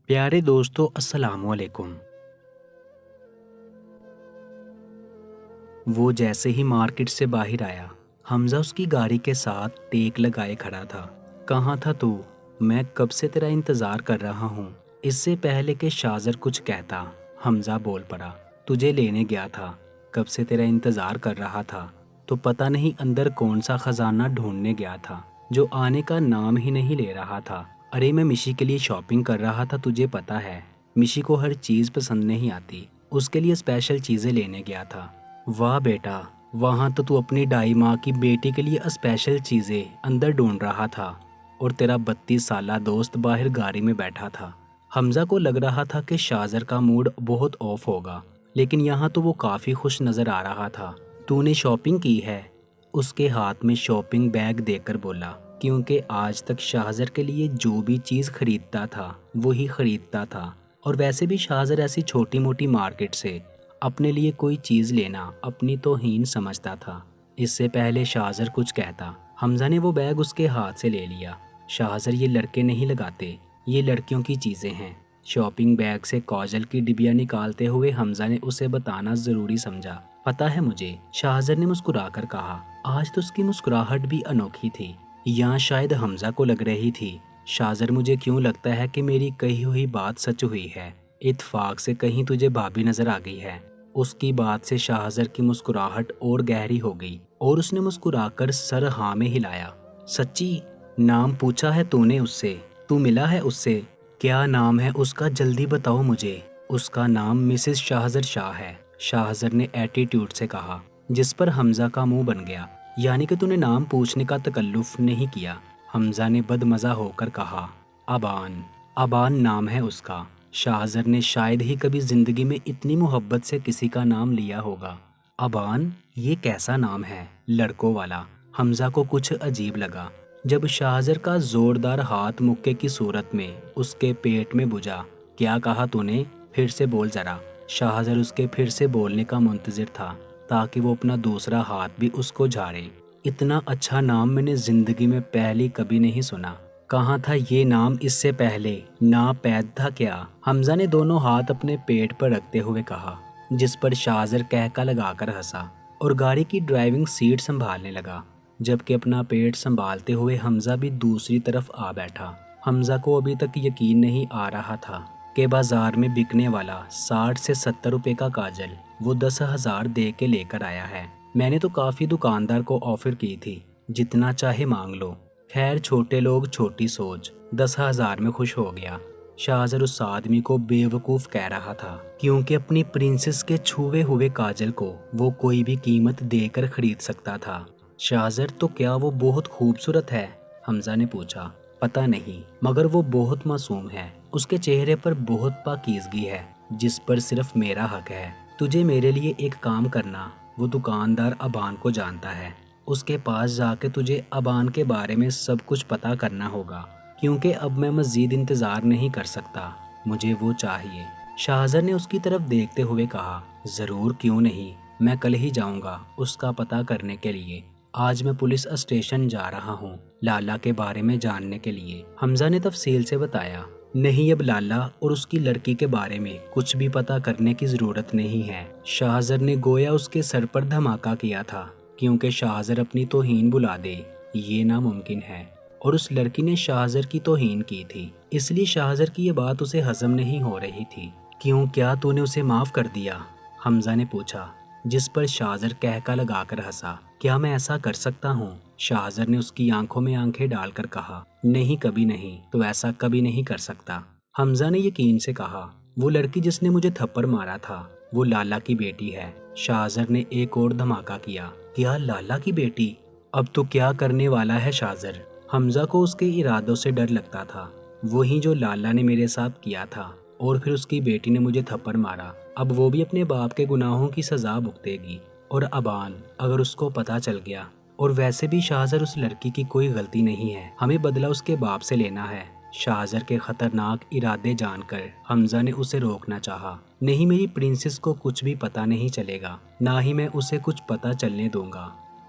प्यारे दोस्तों, अस्सलाम वालेकुम। वो जैसे ही मार्केट से बाहर आया, हमजा उसकी गाड़ी के साथ टेक लगाए खड़ा था। कहाँ था तू? मैं कब से तेरा इंतज़ार कर रहा हूँ। इससे पहले कि शाजर कुछ कहता, हमजा बोल पड़ा, तुझे लेने गया था। कब से तेरा इंतज़ार कर रहा था। तो पता नहीं अंदर कौन सा खजाना ढूंढने गया था, जो आने का नाम ही नहीं ले रहा था। अरे मैं मिशी के लिए शॉपिंग कर रहा था, तुझे पता है। मिशी को हर चीज़ पसंद नहीं आती, उसके लिए स्पेशल चीज़ें लेने गया था। वाह बेटा, वहाँ तो तू अपनी दाई माँ की बेटी के लिए स्पेशल चीज़ें अंदर ढूंढ रहा था और तेरा 32 साला दोस्त बाहर गाड़ी में बैठा था। हमजा को लग रहा था कि शाजर का मूड बहुत ऑफ होगा, लेकिन यहाँ तो वो काफ़ी खुश नज़र आ रहा था। तूने शॉपिंग की है? उसके हाथ में शॉपिंग बैग देकर बोला, क्योंकि आज तक शाहजर के लिए जो भी चीज़ खरीदता था वही खरीदता था। और वैसे भी शाहजर ऐसी छोटी मोटी मार्केट से अपने लिए कोई चीज़ लेना अपनी तौहीन समझता था। इससे पहले शाहजर कुछ कहता, हमजा ने वो बैग उसके हाथ से ले लिया। शाहजर, ये लड़के नहीं लगाते, ये लड़कियों की चीज़ें हैं। शॉपिंग बैग से काजल की डिबिया निकालते हुए हमजा ने उसे बताना ज़रूरी समझा। पता है मुझे, शाहजर ने मुस्कुराकर कहा। आज तो उसकी मुस्कुराहट भी अनोखी थी, यहाँ शायद हमजा को लग रही थी। शाहजर, मुझे क्यों लगता है कि मेरी कही हुई बात सच हुई है। इत्तेफाक से कहीं तुझे भाभी नजर आ गई है। उसकी बात से शाहजर की मुस्कुराहट और गहरी हो गई और उसने मुस्कुराकर सर हाँ में हिलाया। सच्ची? नाम पूछा है तूने उससे? तू मिला है उससे? क्या नाम है उसका, जल्दी बताओ मुझे। उसका नाम मिसेस शाहजर शाह है, शाहजर ने एटीट्यूड से कहा, जिस पर हमजा का मुंह बन गया। यानी कि तूने नाम पूछने का तकल्लुफ नहीं किया। हमजा ने बदमजा होकर कहा, अबान। अबान नाम है उसका। शाहजर ने शायद ही कभी जिंदगी में इतनी मोहब्बत से किसी का नाम लिया होगा। अबान? ये कैसा नाम है, लड़कों वाला। हमजा को कुछ अजीब लगा जब शाहजर का जोरदार हाथ मुक्के की सूरत में उसके पेट में बुझा। क्या कहा तूने? फिर से बोल जरा। शाहजर उसके फिर से बोलने का मुंतजिर था ताकि वो अपना दूसरा हाथ भी उसको झाड़े। इतना अच्छा नाम मैंने जिंदगी में पहले कभी नहीं सुना। कहाँ था ये नाम इससे पहले? ना पैद था क्या? हमजा ने दोनों हाथ अपने पेट पर रखते हुए कहा, जिस पर शाहजर कहका लगाकर हंसा और गाड़ी की ड्राइविंग सीट संभालने लगा, जबकि अपना पेट संभालते हुए हमजा भी दूसरी तरफ आ बैठा। हमजा को अभी तक यकीन नहीं आ रहा था कि बाजार में बिकने वाला 60 से 70 रुपए का काजल वो 10,000 दे के लेकर आया है। मैंने तो काफी दुकानदार को ऑफर की थी, जितना चाहे मांग लो। खैर, छोटे लोग छोटी सोच। 10,000 में खुश हो गया। शाहजर उस आदमी को बेवकूफ कह रहा था, क्योंकि अपनी प्रिंसेस के छुए हुए काजल को वो कोई भी कीमत देकर खरीद सकता था। शाहजर, तो क्या वो बहुत खूबसूरत है? हमजा ने पूछा। पता नहीं, मगर वो बहुत मासूम है। उसके चेहरे पर बहुत पाकीज़गी है, जिस पर सिर्फ मेरा हक है। तुझे मेरे लिए एक काम करना, वो दुकानदार अबान को जानता है, उसके पास जाके तुझे अबान के बारे में सब कुछ पता करना होगा, क्योंकि अब मैं मज़ीद इंतज़ार नहीं कर सकता। मुझे वो चाहिए। शाहजर ने उसकी तरफ देखते हुए कहा, ज़रूर, क्यों नहीं, मैं कल ही जाऊंगा उसका पता करने के लिए। आज मैं पुलिस स्टेशन जा रहा हूँ लाला के बारे में जानने के लिए। हमजा ने तफसील से बताया। नहीं, अब लाला और उसकी लड़की के बारे में कुछ भी पता करने की ज़रूरत नहीं है। शाहजर ने गोया उसके सर पर धमाका किया था, क्योंकि शाहजर अपनी तौहीन भुला दे ये नामुमकिन है, और उस लड़की ने शाहजर की तौहीन की थी, इसलिए शाहजर की ये बात उसे हजम नहीं हो रही थी। क्यों, क्या तूने उसे माफ़ कर दिया? हमजा ने पूछा, जिस पर शाहजर कहका लगाकर हंसा। क्या मैं ऐसा कर सकता हूँ? शाहजर ने उसकी आंखों में आंखें डालकर कहा, नहीं, कभी नहीं, तो ऐसा कभी नहीं कर सकता। हमजा ने यकीन से कहा, वो लड़की जिसने मुझे थप्पड़ मारा था वो लाला की बेटी है। शाहजर ने एक और धमाका किया। क्या, लाला की बेटी? अब तो क्या करने वाला है शाहजर? हमजा को उसके इरादों से डर लगता था, वही जो लाला ने मेरे साथ किया था, और फिर उसकी बेटी ने मुझे थप्पड़ मारा। अब वो भी अपने बाप के गुनाहों की सजा भुगतेगी। और अबान, अगर उसको पता चल गया, और वैसे भी शाहजर, उस लड़की की कोई गलती नहीं है, हमें बदला उसके बाप से लेना है। शाहजर के खतरनाक इरादे जानकर हमजा ने उसे रोकना चाहा। नहीं, मेरी प्रिंसेस को कुछ भी पता नहीं चलेगा, ना ही मैं उसे कुछ पता चलने दूंगा।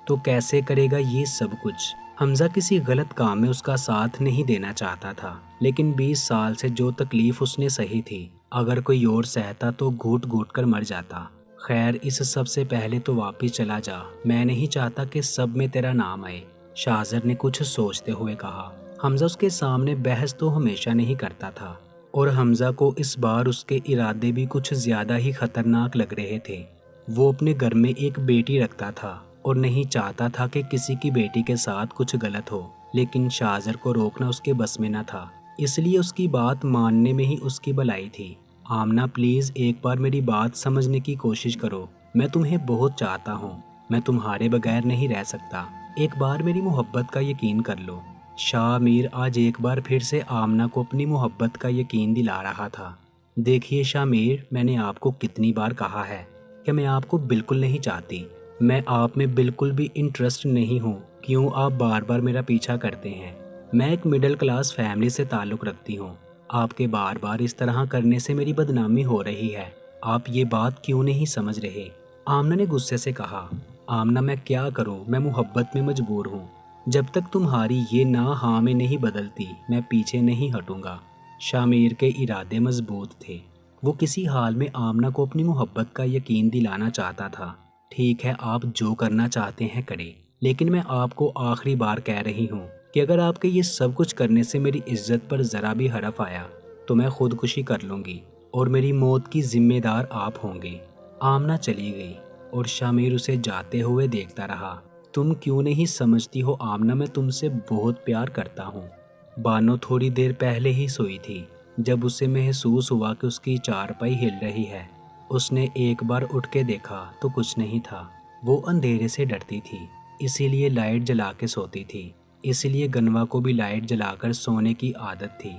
तो कैसे करेगा ये सब कुछ? حمزہ کسی غلط کام میں اس کا ساتھ نہیں دینا چاہتا تھا، لیکن 20 سال سے جو تکلیف اس نے سہی تھی، اگر کوئی اور سہتا تو گھوٹ گھوٹ کر مر جاتا۔ خیر، اس سب سے پہلے تو واپس چلا جا، میں نہیں چاہتا کہ سب میں تیرا نام آئے، شاہزر نے کچھ سوچتے ہوئے کہا۔ حمزہ اس کے سامنے بحث تو ہمیشہ نہیں کرتا تھا، اور حمزہ کو اس بار اس کے ارادے بھی کچھ زیادہ ہی خطرناک لگ رہے تھے۔ وہ اپنے گھر میں ایک بیٹی رکھتا تھا اور نہیں چاہتا تھا کہ کسی کی بیٹی کے ساتھ کچھ غلط ہو، لیکن شاہزر کو روکنا اس کے بس میں نہ تھا، اس لیے اس کی بات ماننے میں ہی اس کی بھلائی تھی۔ آمنہ، پلیز ایک بار میری بات سمجھنے کی کوشش کرو، میں تمہیں بہت چاہتا ہوں، میں تمہارے بغیر نہیں رہ سکتا، ایک بار میری محبت کا یقین کر لو۔ شاہ میر آج ایک بار پھر سے آمنہ کو اپنی محبت کا یقین دلا رہا تھا۔ دیکھیے شاہ میر، میں نے آپ کو کتنی بار کہا ہے کہ میں آپ کو بالکل نہیں چاہتی، میں آپ میں بالکل بھی انٹرسٹ نہیں ہوں، کیوں آپ بار بار میرا پیچھا کرتے ہیں؟ میں ایک مڈل کلاس فیملی سے تعلق رکھتی ہوں، آپ کے بار بار اس طرح کرنے سے میری بدنامی ہو رہی ہے، آپ یہ بات کیوں نہیں سمجھ رہے؟ آمنہ نے غصے سے کہا۔ آمنہ، میں کیا کروں، میں محبت میں مجبور ہوں، جب تک تمہاری یہ نہ ہاں میں نہیں بدلتی میں پیچھے نہیں ہٹوں گا۔ شاہ میر کے ارادے مضبوط تھے، وہ کسی حال میں آمنہ کو اپنی محبت کا یقین دلانا چاہتا تھا۔ ٹھیک ہے، آپ جو کرنا چاہتے ہیں کریں، لیکن میں آپ کو آخری بار کہہ رہی ہوں کہ اگر آپ کے یہ سب کچھ کرنے سے میری عزت پر ذرا بھی حرف آیا تو میں خودکشی کر لوں گی اور میری موت کی ذمہ دار آپ ہوں گے۔ آمنہ چلی گئی اور شاہ میر اسے جاتے ہوئے دیکھتا رہا۔ تم کیوں نہیں سمجھتی ہو آمنہ، میں تم سے بہت پیار کرتا ہوں۔ بانو تھوڑی دیر پہلے ہی سوئی تھی، جب اسے محسوس ہوا کہ اس کی چارپائی ہل رہی ہے۔ اس نے ایک بار اٹھ کے دیکھا تو کچھ نہیں تھا۔ وہ اندھیرے سے ڈرتی تھی، اسی لیے لائٹ جلا کے سوتی تھی، اسی لیے گنوا کو بھی لائٹ جلا کر سونے کی عادت تھی۔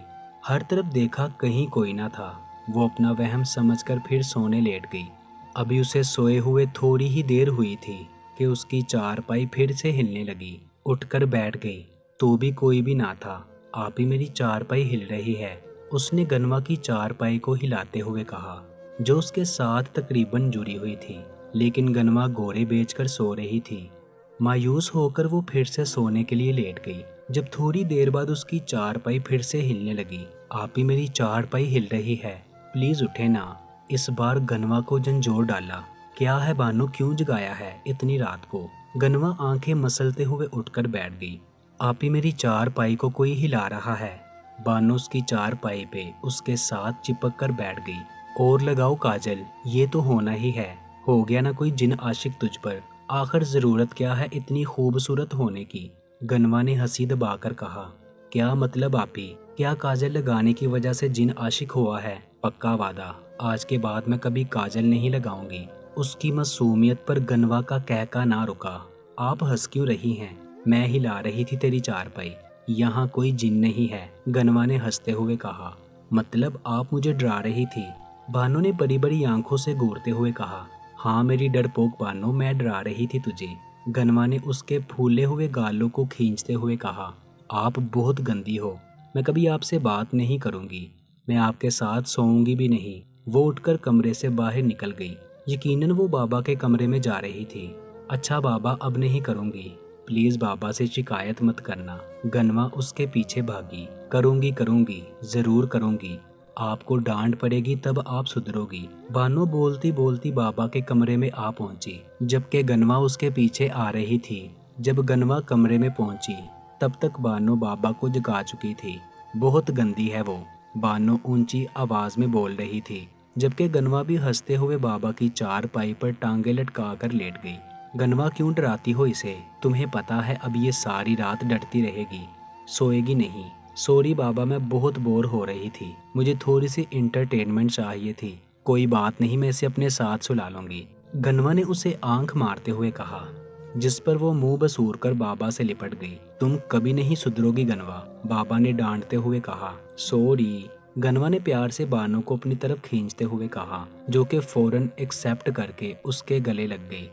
ہر طرف دیکھا، کہیں کوئی نہ تھا۔ وہ اپنا وہم سمجھ کر پھر سونے لیٹ گئی۔ ابھی اسے سوئے ہوئے تھوڑی ہی دیر ہوئی تھی کہ اس کی چارپائی پھر سے ہلنے لگی۔ اٹھ کر بیٹھ گئی تو بھی کوئی بھی نہ تھا۔ آپ ہی میری چارپائی ہل رہی ہے، اس نے گنوا کی چارپائی کو ہلاتے ہوئے کہا، جو اس کے ساتھ تقریباً جڑی ہوئی تھی، لیکن گنوا گورے بیچ کر سو رہی تھی۔ مایوس ہو کر وہ پھر سے سونے کے لیے لیٹ گئی۔ جب تھوڑی دیر بعد اس کی چارپائی پھر سے ہلنے لگی، آپ ہی میری چارپائی ہل رہی ہے، پلیز اٹھے نا۔ اس بار گنوا کو جھنجھوڑ ڈالا۔ کیا ہے بانو، کیوں جگایا ہے اتنی رات کو؟ گنوا آنکھیں مسلتے ہوئے اٹھ کر بیٹھ گئی۔ آپ ہی میری چارپائی کو کوئی ہلا رہا ہے۔ بانو اس کی چارپائی پہ اس کے ساتھ چپک کر بیٹھ گئی۔ اور لگاؤ کاجل، یہ تو ہونا ہی ہے، ہو گیا نا کوئی جن عاشق تجھ پر، آخر ضرورت کیا ہے اتنی خوبصورت ہونے کی؟ گنوا نے ہنسی دبا کر کہا۔ کیا مطلب آپی؟ کیا کاجل لگانے کی وجہ سے جن عاشق ہوا ہے؟ پکا وعدہ، آج کے بعد میں کبھی کاجل نہیں لگاؤں گی۔ اس کی معصومیت پر گنوا کا کہکا نہ رکا۔ آپ ہنس کیوں رہی ہیں؟ میں ہلا رہی تھی تیری چارپائی، یہاں کوئی جن نہیں ہے، گنوا نے ہنستے ہوئے کہا۔ مطلب آپ مجھے ڈرا رہی تھی؟ بانو نے بڑی بڑی آنکھوں سے گھورتے ہوئے کہا۔ ہاں میری ڈرپوک بانو، میں ڈرا رہی تھی تجھے، گنوا نے اس کے پھولے ہوئے گالوں کو کھینچتے ہوئے کہا۔ آپ بہت گندی ہو، میں کبھی آپ سے بات نہیں کروں گی، میں آپ کے ساتھ سوؤں گی بھی نہیں۔ وہ اٹھ کر کمرے سے باہر نکل گئی۔ یقیناً وہ بابا کے کمرے میں جا رہی تھی۔ اچھا بابا، اب نہیں کروں گی، پلیز بابا سے شکایت مت کرنا۔ گنوا اس کے پیچھے بھاگی۔ کروں گی، ضرور کروں گی، آپ کو ڈانٹ پڑے گی تب آپ سدھرو گی۔ بانو بولتی بولتی بابا کے کمرے میں آ پہنچی، جبکہ گنوا اس کے پیچھے آ رہی تھی۔ جب گنوا کمرے میں پہنچی تب تک بانو بابا کو جگا چکی تھی۔ بہت گندی ہے وہ، بانو اونچی آواز میں بول رہی تھی، جبکہ گنوا بھی ہنستے ہوئے بابا کی چارپائی پر ٹانگیں لٹکا کر لیٹ گئی۔ گنوا کیوں ڈراتی ہو اسے؟ تمہیں پتا ہے اب یہ ساری رات ڈرتی رہے گی، سوئے گی نہیں۔ سوری بابا، میں بہت بور ہو رہی تھی، مجھے تھوڑی سی انٹرٹینمنٹ چاہیے تھی۔ کوئی بات نہیں، میں اسے اپنے ساتھ سلا لوں گی، گنوا نے اسے آنکھ مارتے ہوئے کہا، جس پر وہ منہ بسور کر بابا سے لپٹ گئی۔ تم کبھی نہیں سدھرو گی گنوا، بابا نے ڈانٹتے ہوئے کہا۔ سوری، گنوا نے پیار سے بانو کو اپنی طرف کھینچتے ہوئے کہا، جو کہ فوراً ایکسیپٹ کر کے اس کے گلے لگ گئی۔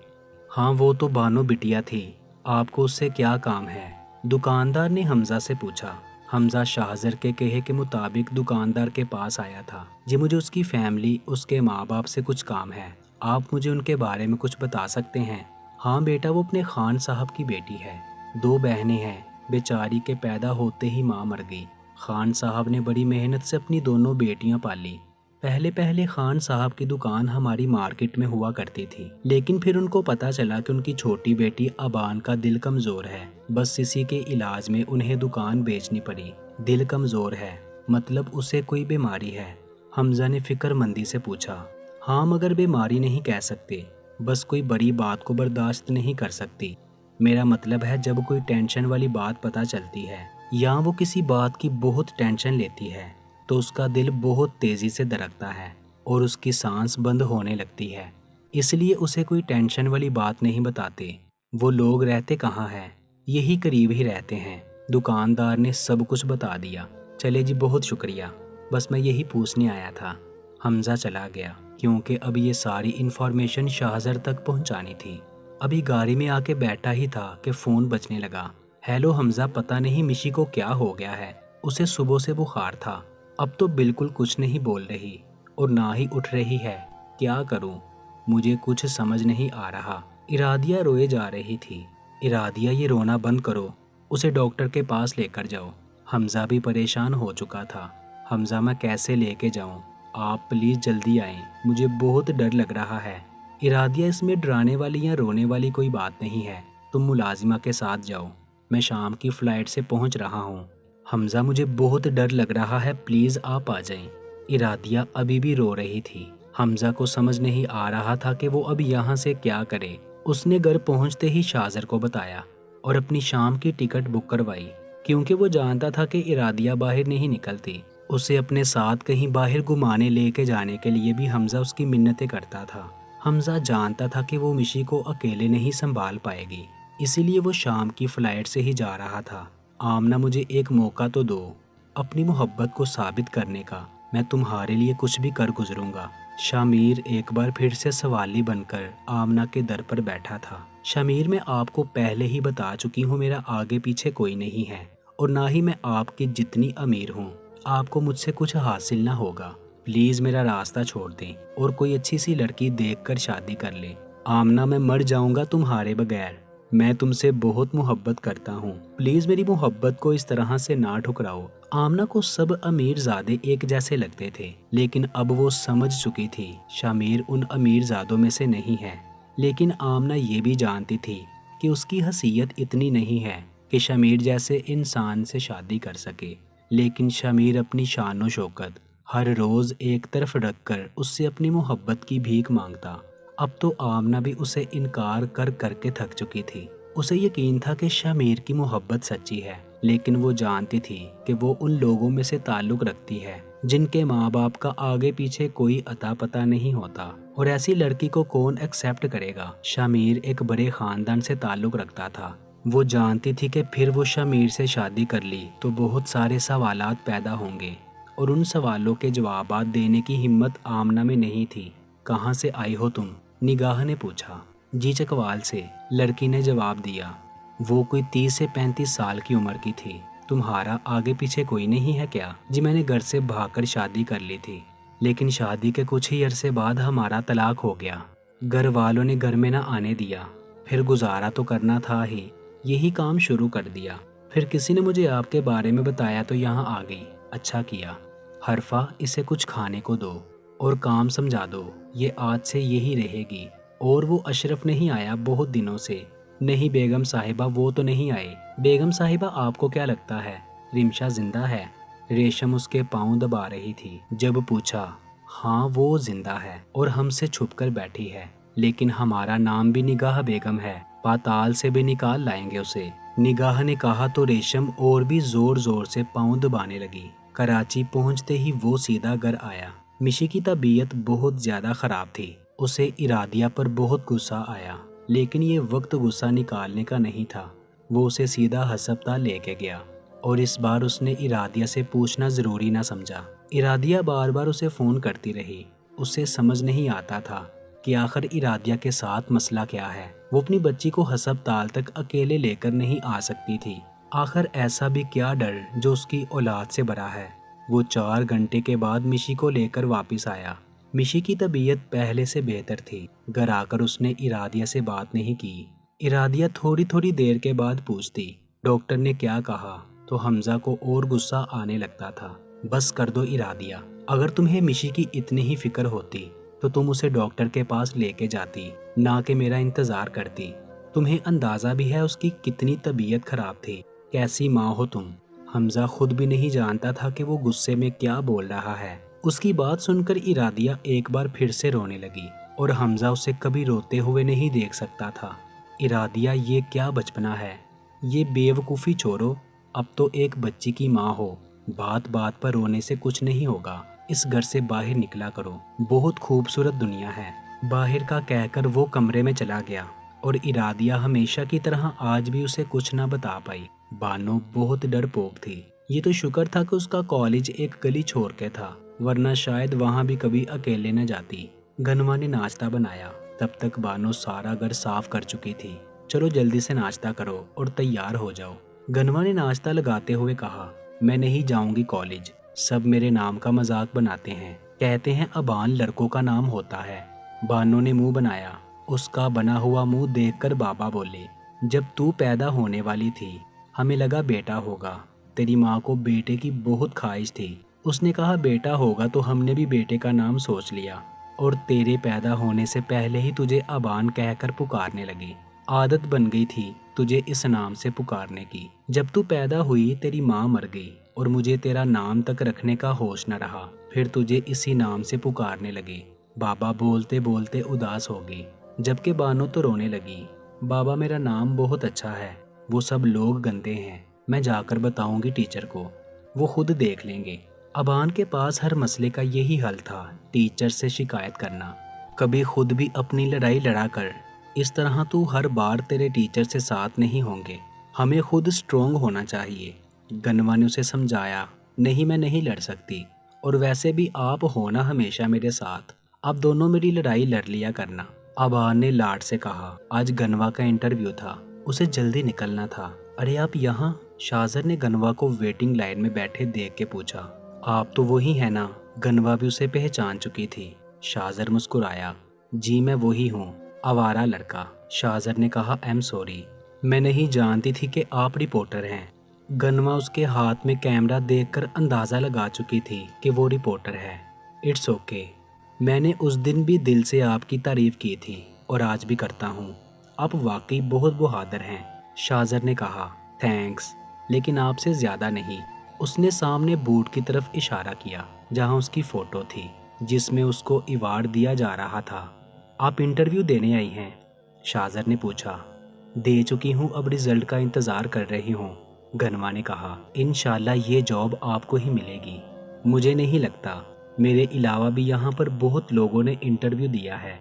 ہاں وہ تو بانو بٹیا تھی، آپ کو اس سے کیا کام ہے؟ دکاندار نے حمزہ سے پوچھا۔ حمزہ شاہزر کے کہے کے مطابق دکاندار کے پاس آیا تھا۔ جی مجھے اس کی فیملی، اس کے ماں باپ سے کچھ کام ہے، آپ مجھے ان کے بارے میں کچھ بتا سکتے ہیں؟ ہاں بیٹا، وہ اپنے خان صاحب کی بیٹی ہے، 2 بہنیں ہیں، बेचारी के पैदा होते ही माँ मर गई। खान साहब ने बड़ी मेहनत से अपनी दोनों बेटियां पाली। पहले पहले खान साहब की दुकान हमारी मार्केट में हुआ करती थी, लेकिन फिर उनको पता चला कि उनकी छोटी बेटी अबान का दिल कमजोर है। बस इसी के इलाज में उन्हें दुकान बेचनी पड़ी। दिल कमजोर है मतलब उसे कोई बीमारी है? हमजा ने फिक्रमंदी से पूछा। हाँ, मगर बीमारी नहीं कह सकते, बस कोई बड़ी बात को बर्दाश्त नहीं कर सकती। मेरा मतलब है जब कोई टेंशन वाली बात पता चलती है या वो किसी बात की बहुत टेंशन लेती है तो उसका दिल बहुत तेजी से धड़कता है और उसकी सांस बंद होने लगती है। इसलिए उसे कोई टेंशन वाली बात नहीं बताते। वो लोग रहते कहाँ हैं? यही करीब ही रहते हैं। दुकानदार ने सब कुछ बता दिया। चले जी, बहुत शुक्रिया, बस मैं यही पूछने आया था। हमजा चला गया क्योंकि अब ये सारी इन्फॉर्मेशन शाहजर तक पहुंचानी थी। अभी गाड़ी में आके बैठा ही था कि फ़ोन बजने लगा। हेलो हमजा, पता नहीं मिशी को क्या हो गया है, उसे सुबह से बुखार था, अब तो बिल्कुल कुछ नहीं बोल रही और ना ही उठ रही है। क्या करूं? मुझे कुछ समझ नहीं आ रहा। इरादिया रोए जा रही थी। इरादिया, ये रोना बंद करो, उसे डॉक्टर के पास लेकर जाओ। हमजा भी परेशान हो चुका था। हमजा, मैं कैसे लेके जाऊं? आप प्लीज़ जल्दी आएं, मुझे बहुत डर लग रहा है। इरादिया, इसमें डराने वाली या रोने वाली कोई बात नहीं है, तुम मुलाजिमा के साथ जाओ, मैं शाम की फ़्लाइट से पहुंच रहा हूँ। हमजा, मुझे बहुत डर लग रहा है, प्लीज़ आप आ जाएं। इरादिया अभी भी रो रही थी। हमजा को समझ नहीं आ रहा था कि वो अब यहाँ से क्या करे। उसने घर पहुँचते ही शाहजर को बताया और अपनी शाम की टिकट बुक करवाई, क्योंकि वो जानता था कि इरादिया बाहर नहीं निकलती। उसे अपने साथ कहीं बाहर घुमाने लेके जाने के लिए भी हमजा उसकी मिन्नतें करता था। हमजा जानता था कि वो मिशी को अकेले नहीं संभाल पाएगी, इसीलिए वो शाम की फ़्लाइट से ही जा रहा था। आमना, मुझे एक मौका तो दो अपनी मोहब्बत को साबित करने का, मैं तुम्हारे लिए कुछ भी कर गुजरूंगा। शामिर एक बार फिर से सवाली बनकर आमना के दर पर बैठा था। शामिर, मैं आपको पहले ही बता चुकी हूँ, मेरा आगे पीछे कोई नहीं है और ना ही मैं आपकी जितनी अमीर हूँ। आपको मुझसे कुछ हासिल ना होगा। प्लीज़ मेरा रास्ता छोड़ दें और कोई अच्छी सी लड़की देखकर शादी कर ले। आमना, मैं मर जाऊंगा तुम्हारे बगैर, मैं तुमसे बहुत मोहब्बत करता हूँ, प्लीज़ मेरी मोहब्बत को इस तरह से ना ठुकराओ। आमना को सब अमीरजादे एक जैसे लगते थे, लेकिन अब वो समझ चुकी थी शामिर उन अमीरजादों में से नहीं है। लेकिन आमना ये भी जानती थी कि उसकी हसीयत इतनी नहीं है कि शामिर जैसे इंसान से शादी कर सके। लेकिन शामिर अपनी शान व शौकत हर रोज़ एक तरफ रखकर उससे अपनी मोहब्बत की भीख मांगता। अब तो आमना भी उसे इनकार कर करके थक चुकी थी। उसे यकीन था कि शामिर की मोहब्बत सच्ची है, लेकिन वो जानती थी कि वो उन लोगों में से ताल्लुक़ रखती है जिनके माँ बाप का आगे पीछे कोई अता पता नहीं होता, और ऐसी लड़की को कौन एक्सेप्ट करेगा। शामिर एक बड़े ख़ानदान से ताल्लुक़ रखता था। वो जानती थी कि फिर वो शामिर से शादी कर ली तो बहुत सारे सवालात पैदा होंगे और उन सवालों के जवाबात देने की हिम्मत आमना में नहीं थी। कहाँ से आई हो तुम? निगाह ने पूछा। जी, चकवाल से, लड़की ने जवाब दिया। वो कोई 30 से 35 साल की उम्र की थी। तुम्हारा आगे पीछे कोई नहीं है क्या? जी, मैंने घर से भागकर शादी कर ली थी, लेकिन शादी के कुछ ही अरसे बाद हमारा तलाक हो गया। घर वालों ने घर में ना आने दिया, फिर गुजारा तो करना था ही, यही काम शुरू कर दिया। फिर किसी ने मुझे आपके बारे में बताया तो यहाँ आ गई। अच्छा किया। हरफा, इसे कुछ खाने को दो और काम समझा दो, ये आज से यही रहेगी। और वो अशरफ नहीं आया बहुत दिनों से? नहीं बेगम साहिबा, वो तो नहीं आए। बेगम साहिबा, आपको क्या लगता है रिमशा जिंदा है? रेशम उसके पाँव दबा रही थी। जब पूछा, हाँ वो जिंदा है और हमसे छुपकर बैठी है, लेकिन हमारा नाम भी निगाह बेगम है, पाताल से भी निकाल लाएंगे उसे। निगाह ने कहा तो रेशम और भी जोर जोर से पाँव दबाने लगी। कराची पहुंचते ही वो सीधा घर आया। मिशी की तबीयत बहुत ज्यादा खराब थी। उसे इरादिया पर बहुत गुस्सा आया, लेकिन ये वक्त गुस्सा निकालने का नहीं था। वो उसे सीधा हस्पताल लेके गया और इस बार उसने इरादिया से पूछना जरूरी ना समझा। इरादिया बार बार उसे फ़ोन करती रही। उसे समझ नहीं आता था कि आखिर इरादिया के साथ मसला क्या है। वो अपनी बच्ची को हस्पताल तक अकेले लेकर नहीं आ सकती थी। आखिर ऐसा भी क्या डर जो उसकी औलाद से भरा है। वो 4 घंटे के बाद मिशी को लेकर वापस आया। मिशी की तबीयत पहले से बेहतर थी। घर आकर उसने इरादिया से बात नहीं की। इरादिया थोड़ी थोड़ी देर के बाद पूछती, डॉक्टर ने क्या कहा तो हमजा को और गुस्सा आने लगता था। बस कर दो इरादिया, अगर तुम्हें मिशी की इतनी ही फिक्र होती तो तुम उसे डॉक्टर के पास लेके जाती, ना कि मेरा इंतजार करती। तुम्हें अंदाजा भी है उसकी कितनी तबीयत खराब थी। कैसी माँ हो तुम। हमजा खुद भी नहीं जानता था कि वो गुस्से में क्या बोल रहा है। उसकी बात सुनकर इरादिया एक बार फिर से रोने लगी और हमजा उसे कभी रोते हुए नहीं देख सकता था। इरादिया, ये क्या बचपना है, ये बेवकूफ़ी छोड़ो, अब तो एक बच्ची की माँ हो, बात बात पर रोने से कुछ नहीं होगा। इस घर से बाहर निकला करो, बहुत खूबसूरत दुनिया है। बाहर का कहकर वो कमरे में चला गया और इरादिया हमेशा की तरह आज भी उसे कुछ ना बता पाई। बानो बहुत डरपोक थी। ये तो शुक्र था कि उसका कॉलेज एक गली छोड़ के था, वरना शायद वहाँ भी कभी अकेले न जाती। गनवा ने नाश्ता बनाया। तब तक बानो सारा घर साफ कर चुकी थी। चलो जल्दी से नाश्ता करो और तैयार हो जाओ। गनवा ने नाश्ता लगाते हुए कहा, मैं नहीं जाऊंगी कॉलेज, सब मेरे नाम का मजाक बनाते हैं, कहते हैं अबान लड़कों का नाम होता है। बानो ने मुंह बनाया। उसका बना हुआ मुंह देखकर बाबा बोले, जब तू पैदा होने वाली थी हमें लगा बेटा होगा, तेरी माँ को बेटे की बहुत ख्वाहिश थी, उसने कहा बेटा होगा तो हमने भी बेटे का नाम सोच लिया और तेरे पैदा होने से पहले ही तुझे अबान कहकर पुकारने लगी। आदत बन गई थी तुझे इस नाम से पुकारने की। जब तू पैदा हुई तेरी माँ मर गई और मुझे तेरा नाम तक रखने का होश न रहा, फिर तुझे इसी नाम से पुकारने लगे। बाबा बोलते बोलते उदास हो गई, जबकि बानो तो रोने लगी। बाबा, मेरा नाम बहुत अच्छा है, वो सब लोग गंदे हैं, मैं जाकर बताऊंगी टीचर को, वो खुद देख लेंगे। अबान के पास हर मसले का यही हल था, टीचर से शिकायत करना। कभी खुद भी अपनी लड़ाई लड़ा कर, इस तरह तो हर बार तेरे टीचर से साथ नहीं होंगे, हमें खुद स्ट्रोंग होना चाहिए। गनवा ने उसे समझाया, नहीं मैं नहीं लड़ सकती, और वैसे भी आप हो ना हमेशा मेरे साथ, आप दोनों मेरी लड़ाई लड़ लिया करना। अबान ने लाड से कहा, आज गनवा का इंटरव्यू था, उसे जल्दी निकलना था। अरे आप यहाँ? शाजर ने गनवा को वेटिंग लाइन में बैठे देख के पूछा। आप तो वही है ना? गनवा भी उसे पहचान चुकी थी। शाजर मुस्कुराया, जी मैं वही हूँ, आवारा लड़का। शाजर ने कहा, आई एम सॉरी, मैं नहीं जानती थी कि आप रिपोर्टर हैं। गनवा उसके हाथ में कैमरा देखकर अंदाज़ा लगा चुकी थी कि वो रिपोर्टर है। इट्स ओके, मैंने उस दिन भी दिल से आपकी तारीफ की थी और आज भी करता हूँ, आप वाकई बहुत बहादुर हैं। शाजर ने कहा, थैंक्स, लेकिन आपसे ज़्यादा नहीं। उसने सामने बूट की तरफ इशारा किया जहाँ उसकी फ़ोटो थी, जिसमें उसको अवार्ड दिया जा रहा था। आप इंटरव्यू देने आई हैं? शाजर ने पूछा। दे चुकी हूँ, अब रिजल्ट का इंतज़ार कर रही हूँ। गनवा ने कहा, इंशाल्लाह ये जॉब आपको ही मिलेगी। मुझे नहीं लगता, मेरे अलावा भी यहाँ पर बहुत लोगों ने इंटरव्यू दिया है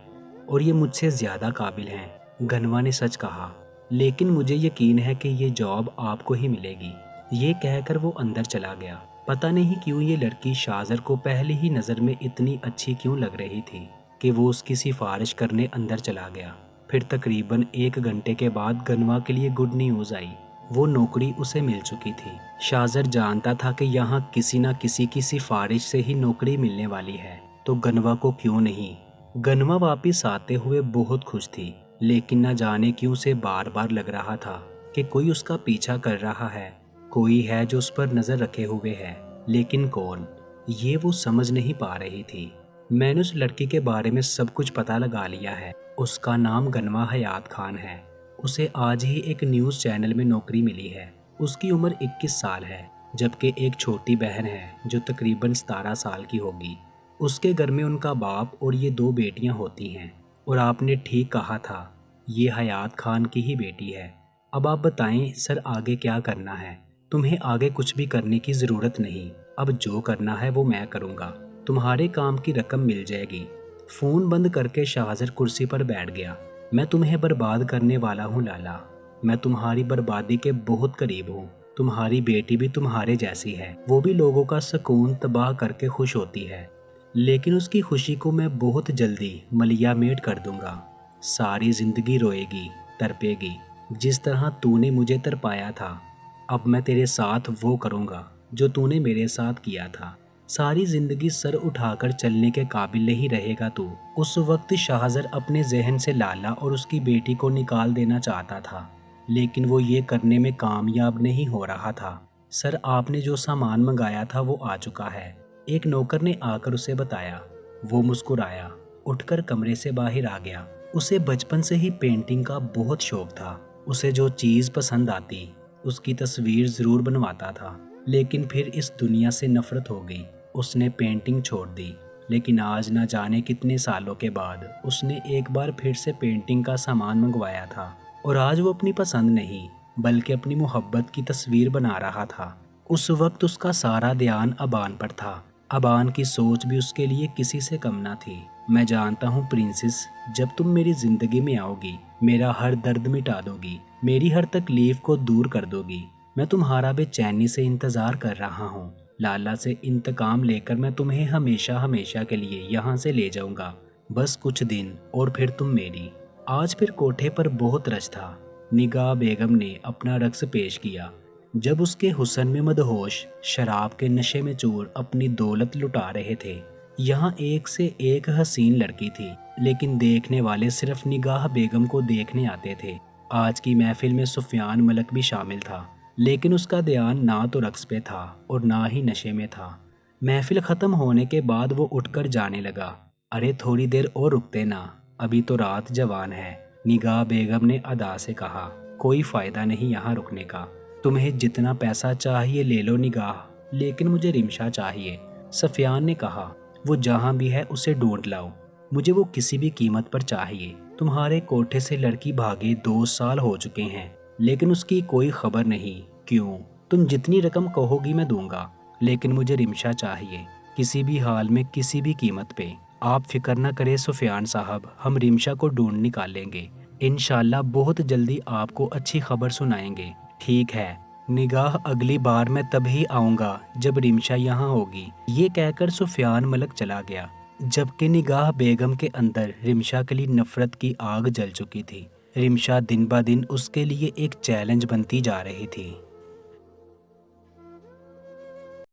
और ये मुझसे ज़्यादा काबिल हैं। गनवा ने सच कहा, लेकिन मुझे यकीन है कि ये जॉब आपको ही मिलेगी। ये कहकर वो अंदर चला गया। पता नहीं क्यों ये लड़की शाजर को पहली ही नज़र में इतनी अच्छी क्यों लग रही थी कि वो उसकी सिफारिश करने अंदर चला गया। फिर तकरीबन 1 घंटे के बाद गनवा के लिए गुड न्यूज़ आई, वो नौकरी उसे मिल चुकी थी। शाजर जानता था कि यहाँ किसी न किसी की सिफारिश से ही नौकरी मिलने वाली है, तो गनवा को क्यों नहीं। गनवा वापस आते हुए बहुत खुश थी, लेकिन न जाने क्यों से बार बार लग रहा था कि कोई उसका पीछा कर रहा है, कोई है जो उस पर नज़र रखे हुए है, लेकिन कौन, ये वो समझ नहीं पा रही थी। मैंने उस लड़की के बारे में सब कुछ पता लगा लिया है, उसका नाम गनवा हयात खान है। उसे आज ही एक न्यूज़ चैनल में नौकरी मिली है। उसकी उम्र 21 साल है, जबकि एक छोटी बहन है जो तकरीबन 17 साल की होगी। उसके घर में उनका बाप और ये 2 बेटियां होती हैं। और आपने ठीक कहा था, ये हयात खान की ही बेटी है। अब आप बताएं सर, आगे क्या करना है? तुम्हें आगे कुछ भी करने की ज़रूरत नहीं, अब जो करना है वो मैं करूँगा, तुम्हारे काम की रकम मिल जाएगी। फ़ोन बंद करके शाहजर कुर्सी पर बैठ गया। मैं तुम्हें बर्बाद करने वाला हूँ लाला, मैं तुम्हारी बर्बादी के बहुत करीब हूँ। तुम्हारी बेटी भी तुम्हारे जैसी है, वो भी लोगों का सुकून तबाह करके खुश होती है, लेकिन उसकी खुशी को मैं बहुत जल्दी मलिया मेट कर दूंगा। सारी जिंदगी रोएगी, तड़पेगी, जिस तरह तूने मुझे तड़पाया था। अब मैं तेरे साथ वो करूँगा जो तूने मेरे साथ किया था। सारी जिंदगी सर उठाकर चलने के काबिल नहीं रहेगा तू। उस वक्त शाहजर अपने जहन से लाला और उसकी बेटी को निकाल देना चाहता था, لیکن وہ یہ کرنے میں کامیاب نہیں ہو رہا تھا۔ سر، آپ نے جو سامان منگایا تھا وہ آ چکا ہے، ایک نوکر نے آ کر اسے بتایا۔ وہ مسکرایا، اٹھ کر کمرے سے باہر آ گیا۔ اسے بچپن سے ہی پینٹنگ کا بہت شوق تھا۔ اسے جو چیز پسند آتی اس کی تصویر ضرور بنواتا تھا، لیکن پھر اس دنیا سے نفرت ہو گئی۔ اس نے پینٹنگ چھوڑ دی، لیکن آج نہ جانے کتنے سالوں کے بعد اس نے ایک بار پھر سے پینٹنگ کا سامان منگوایا تھا، اور آج وہ اپنی پسند نہیں بلکہ اپنی محبت کی تصویر بنا رہا تھا۔ اس وقت اس کا سارا دھیان ابان پر تھا۔ ابان کی سوچ بھی اس کے لیے کسی سے کم نہ تھی۔ میں جانتا ہوں پرنسس، جب تم میری زندگی میں آؤ گی میرا ہر درد مٹا دو گی، میری ہر تکلیف کو دور کر دو گی۔ میں تمہارا بے چینی سے انتظار کر رہا ہوں۔ لالا سے انتقام لے کر میں تمہیں ہمیشہ ہمیشہ کے لیے یہاں سے لے جاؤں گا۔ بس کچھ دن اور پھر تم میری۔ آج پھر کوٹھے پر بہت رش تھا۔ نگاہ بیگم نے اپنا رقص پیش کیا، جب اس کے حسن میں مدہوش، شراب کے نشے میں چور اپنی دولت لٹا رہے تھے۔ یہاں ایک سے ایک حسین لڑکی تھی، لیکن دیکھنے والے صرف نگاہ بیگم کو دیکھنے آتے تھے۔ آج کی محفل میں سفیان ملک بھی شامل تھا، لیکن اس کا دھیان نہ تو رقص پہ تھا اور نہ ہی نشے میں تھا۔ محفل ختم ہونے کے بعد وہ اٹھ کر جانے لگا۔ ارے تھوڑی دیر اور رکتے نا، ابھی تو رات جوان ہے، نگاہ بیگم نے ادا سے کہا۔ کوئی فائدہ نہیں یہاں رکنے کا، تمہیں جتنا پیسہ چاہیے لے لو نگاہ، لیکن مجھے رمشا چاہیے۔ سفیان نے کہا، وہ جہاں بھی ہے اسے ڈھونڈ لاؤ، مجھے وہ کسی بھی قیمت پر چاہیے۔ تمہارے کوٹھے سے لڑکی بھاگے 2 سال ہو چکے ہیں، لیکن اس کی کوئی خبر نہیں۔ کیوں؟ تم جتنی رقم کہو گی میں دوں گا، لیکن مجھے رمشا چاہیے، کسی بھی حال میں کسی بھی قیمت پہ۔ آپ فکر نہ کریں سفیان صاحب، ہم رمشا کو ڈھونڈ نکالیں گے، انشاءاللہ بہت جلدی آپ کو اچھی خبر سنائیں گے۔ ٹھیک ہے نگاہ، اگلی بار میں تبھی آؤں گا جب رمشا یہاں ہوگی۔ یہ کہہ کر سفیان ملک چلا گیا، جبکہ نگاہ بیگم کے اندر رمشا کے لیے نفرت کی آگ جل چکی تھی۔ رمشا دن بہ دن اس کے لیے ایک چیلنج بنتی جا رہی تھی۔